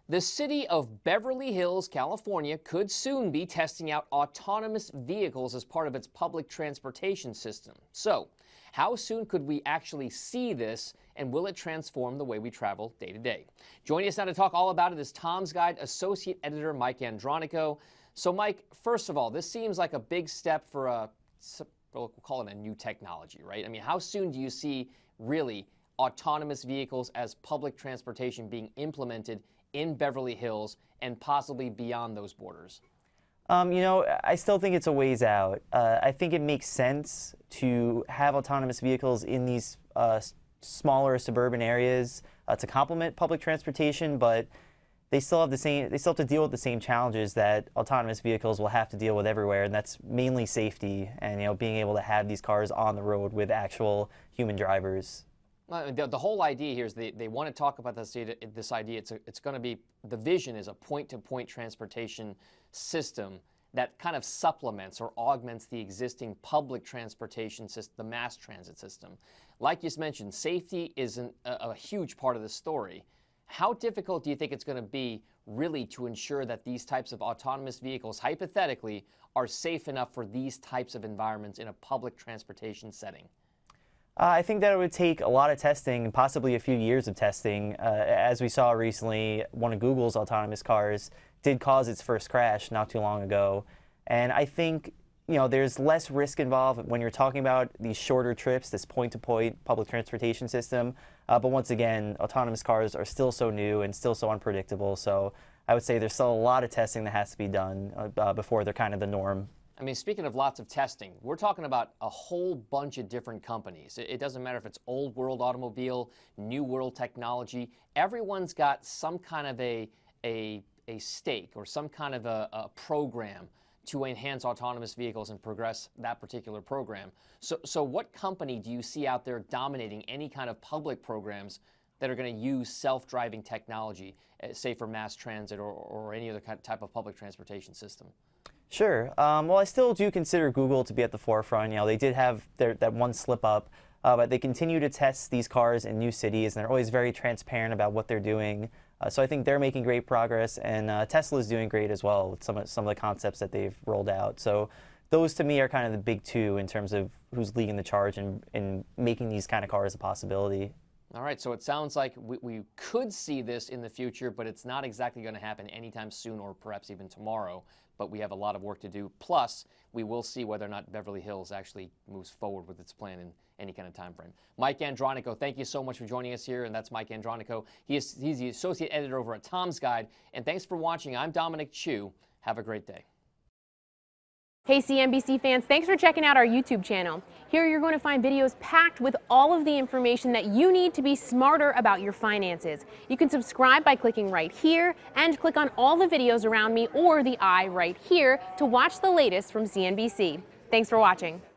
The city of Beverly Hills, California, could soon be testing out autonomous vehicles as part of its public transportation system. So, how soon could we actually see this, and will it transform the way we travel day to day? Joining us now to talk all about it is Tom's Guide Associate Editor Mike Andronico. So, Mike, first of all, this seems like a big step for we'll call it a new technology, right? I mean, how soon do you see really autonomous vehicles as public transportation being implemented in Beverly Hills and possibly beyond those borders? I still think it's a ways out. I think it makes sense to have autonomous vehicles in these smaller suburban areas to complement public transportation, but they still have to deal with the same challenges that autonomous vehicles will have to deal with everywhere, and that's mainly safety and being able to have these cars on the road with actual human drivers. The whole idea here is they want to talk about this idea. It's going to be, the vision is a point-to-point transportation system that kind of supplements or augments the existing public transportation system, the mass transit system. Like you mentioned, safety isn't a huge part of the story. How difficult do you think it's going to be really to ensure that these types of autonomous vehicles, hypothetically, are safe enough for these types of environments in a public transportation setting? I think that it would take a lot of testing and possibly a few years of testing. As we saw recently, one of Google's autonomous cars did cause its first crash not too long ago. And I think there's less risk involved when you're talking about these shorter trips, this point-to-point public transportation system. But once again, autonomous cars are still so new and still so unpredictable. So I would say there's still a lot of testing that has to be done before they're kind of the norm. I mean, speaking of lots of testing, we're talking about a whole bunch of different companies. It doesn't matter if it's old world automobile, new world technology. Everyone's got some kind of a stake or some kind of a program to enhance autonomous vehicles and progress that particular program. So what company do you see out there dominating any kind of public programs that are going to use self-driving technology, say for mass transit or any other type of public transportation system? Sure. Well, I still do consider Google to be at the forefront. They did have that one slip up, but they continue to test these cars in new cities, and they're always very transparent about what they're doing. So I think they're making great progress, and Tesla is doing great as well with some of the concepts that they've rolled out. So those to me are kind of the big two in terms of who's leading the charge in making these kind of cars a possibility. All right, so it sounds like we could see this in the future, but it's not exactly going to happen anytime soon or perhaps even tomorrow. But we have a lot of work to do. Plus, we will see whether or not Beverly Hills actually moves forward with its plan in any kind of time frame. Mike Andronico, thank you so much for joining us here, and that's Mike Andronico. He's the associate editor over at Tom's Guide. And thanks for watching. I'm Dominic. Have a great day. Hey CNBC fans, thanks for checking out our YouTube channel. Here you're going to find videos packed with all of the information that you need to be smarter about your finances. You can subscribe by clicking right here and click on all the videos around me or the eye right here to watch the latest from CNBC. Thanks for watching.